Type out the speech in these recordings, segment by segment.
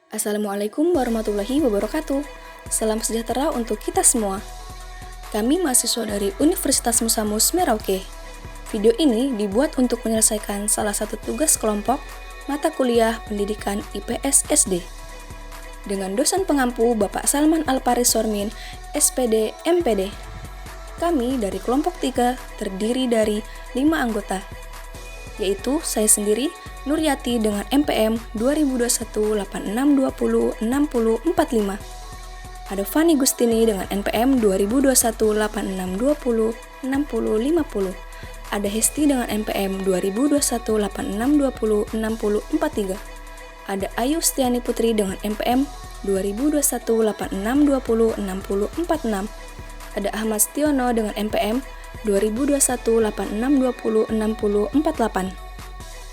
Assalamualaikum warahmatullahi wabarakatuh. Salam sejahtera untuk kita semua. Kami mahasiswa dari Universitas Musamus Merauke. Video ini dibuat untuk menyelesaikan salah satu tugas kelompok mata kuliah pendidikan IPS SD. Dengan dosen pengampu Bapak Salman Alparis Sormin, SPD MPD. Kami dari kelompok 3 terdiri dari 5 anggota, yaitu saya sendiri, Nuryati dengan MPM 2021-8620-6045. Ada Fani Gustini dengan NPM 2021-8620-6050. Ada Hesti dengan NPM 2021-8620-6043. Ada Ayu Stiani Putri dengan NPM 2021-8620-6046. Ada Ahmad Stiono dengan NPM 2021-8620-6048.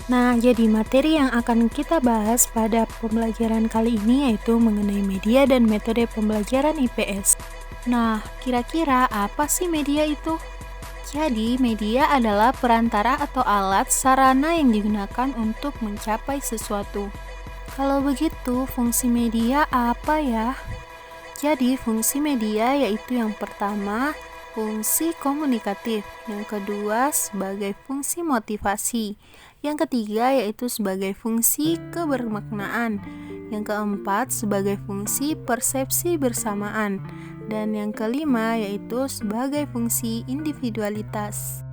Nah, jadi materi yang akan kita bahas pada pembelajaran kali ini yaitu mengenai media dan metode pembelajaran IPS. Nah, kira-kira apa sih media itu? Jadi, media adalah perantara atau alat sarana yang digunakan untuk mencapai sesuatu. Kalau begitu, fungsi media apa ya? Jadi, fungsi media yaitu yang pertama, fungsi komunikatif, yang kedua sebagai fungsi motivasi, yang ketiga yaitu sebagai fungsi kebermaknaan, yang keempat sebagai fungsi persepsi bersamaan, dan yang kelima yaitu sebagai fungsi individualitas.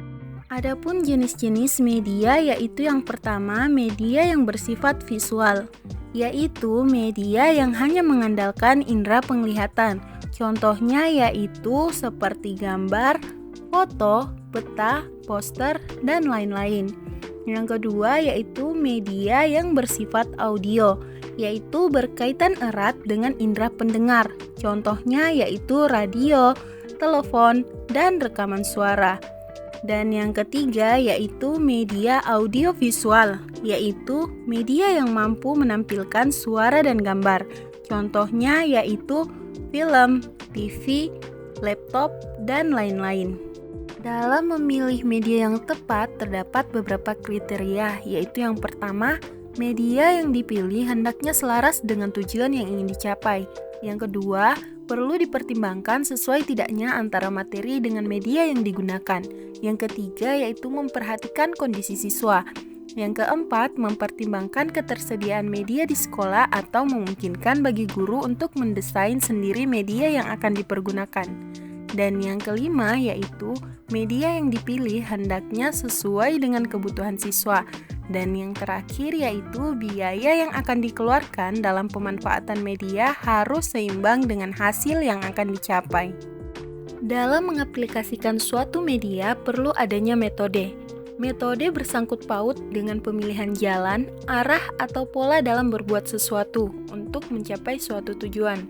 Adapun jenis-jenis media yaitu yang pertama media yang bersifat visual, yaitu media yang hanya mengandalkan indera penglihatan. Contohnya yaitu seperti gambar, foto, peta, poster, dan lain-lain. Yang kedua yaitu media yang bersifat audio, yaitu berkaitan erat dengan indera pendengar. Contohnya yaitu radio, telepon, dan rekaman suara. Dan yang ketiga yaitu media audiovisual, yaitu media yang mampu menampilkan suara dan gambar. Contohnya yaitu film, TV, laptop, dan lain-lain. Dalam memilih media yang tepat, terdapat beberapa kriteria, yaitu yang pertama, media yang dipilih hendaknya selaras dengan tujuan yang ingin dicapai. Yang kedua, perlu dipertimbangkan sesuai tidaknya antara materi dengan media yang digunakan. Yang ketiga, yaitu memperhatikan kondisi siswa. Yang keempat, mempertimbangkan ketersediaan media di sekolah atau memungkinkan bagi guru untuk mendesain sendiri media yang akan dipergunakan. Dan yang kelima yaitu media yang dipilih hendaknya sesuai dengan kebutuhan siswa. Dan yang terakhir yaitu biaya yang akan dikeluarkan dalam pemanfaatan media harus seimbang dengan hasil yang akan dicapai. Dalam mengaplikasikan suatu media perlu adanya metode. Metode bersangkut paut dengan pemilihan jalan, arah, atau pola dalam berbuat sesuatu untuk mencapai suatu tujuan.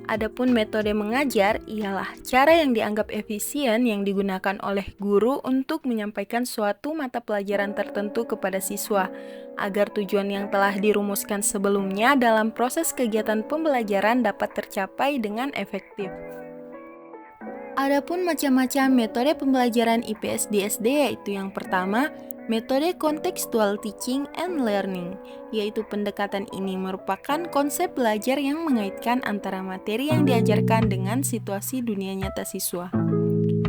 Adapun metode mengajar ialah cara yang dianggap efisien yang digunakan oleh guru untuk menyampaikan suatu mata pelajaran tertentu kepada siswa, agar tujuan yang telah dirumuskan sebelumnya dalam proses kegiatan pembelajaran dapat tercapai dengan efektif. Adapun macam-macam metode pembelajaran IPS di SD yaitu yang pertama, metode contextual teaching and learning, yaitu pendekatan ini merupakan konsep belajar yang mengaitkan antara materi yang diajarkan dengan situasi dunia nyata siswa.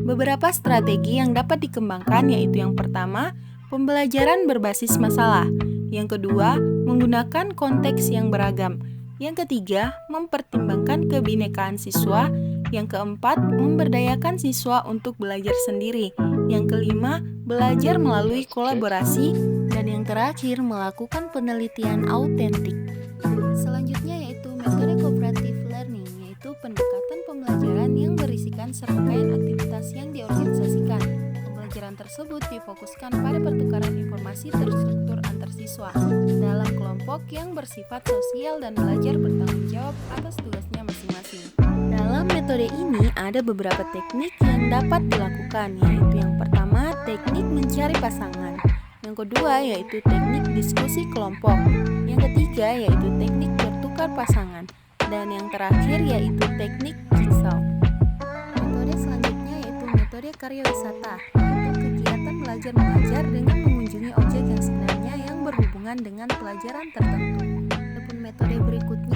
Beberapa strategi yang dapat dikembangkan yaitu yang pertama, pembelajaran berbasis masalah, yang kedua, menggunakan konteks yang beragam, yang ketiga, mempertimbangkan kebinekaan siswa, yang keempat, memberdayakan siswa untuk belajar sendiri, yang kelima, belajar melalui kolaborasi, dan yang terakhir melakukan penelitian autentik. Selanjutnya yaitu metode cooperative learning, yaitu pendekatan pembelajaran yang berisikan serangkaian aktivitas yang diorganisasikan. Pembelajaran tersebut difokuskan pada pertukaran informasi terstruktur antar siswa dalam kelompok yang bersifat sosial dan belajar bertanggung jawab atas tugasnya masing-masing. Dalam metode ini ada beberapa teknik yang dapat dilakukan, yaitu yang pertama teknik mencari pasangan, yang kedua yaitu teknik diskusi kelompok, yang ketiga yaitu teknik bertukar pasangan, dan yang terakhir yaitu teknik jigsaw. Metode selanjutnya yaitu metode karya wisata, yaitu kegiatan belajar mengajar dengan mengunjungi objek yang sebenarnya yang berhubungan dengan pelajaran tertentu. Adapun metode berikutnya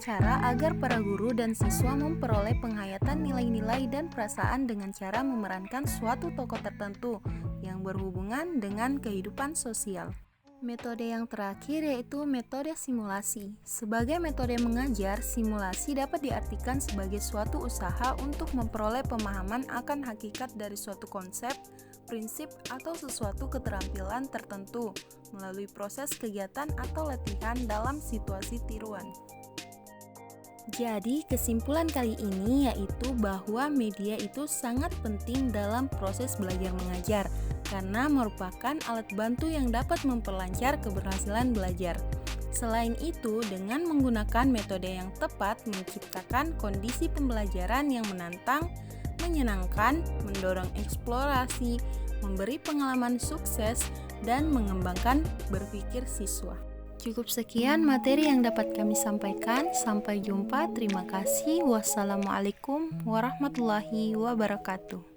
cara agar para guru dan siswa memperoleh penghayatan nilai-nilai dan perasaan dengan cara memerankan suatu tokoh tertentu yang berhubungan dengan kehidupan sosial. Metode yang terakhir yaitu metode simulasi. Sebagai metode mengajar, simulasi dapat diartikan sebagai suatu usaha untuk memperoleh pemahaman akan hakikat dari suatu konsep, prinsip, atau sesuatu keterampilan tertentu melalui proses kegiatan atau latihan dalam situasi tiruan. Jadi, kesimpulan kali ini yaitu bahwa media itu sangat penting dalam proses belajar mengajar karena merupakan alat bantu yang dapat memperlancar keberhasilan belajar. Selain itu, dengan menggunakan metode yang tepat menciptakan kondisi pembelajaran yang menantang, menyenangkan, mendorong eksplorasi, memberi pengalaman sukses, dan mengembangkan berpikir siswa. Cukup sekian materi yang dapat kami sampaikan. Sampai jumpa. Terima kasih. Wassalamualaikum warahmatullahi wabarakatuh.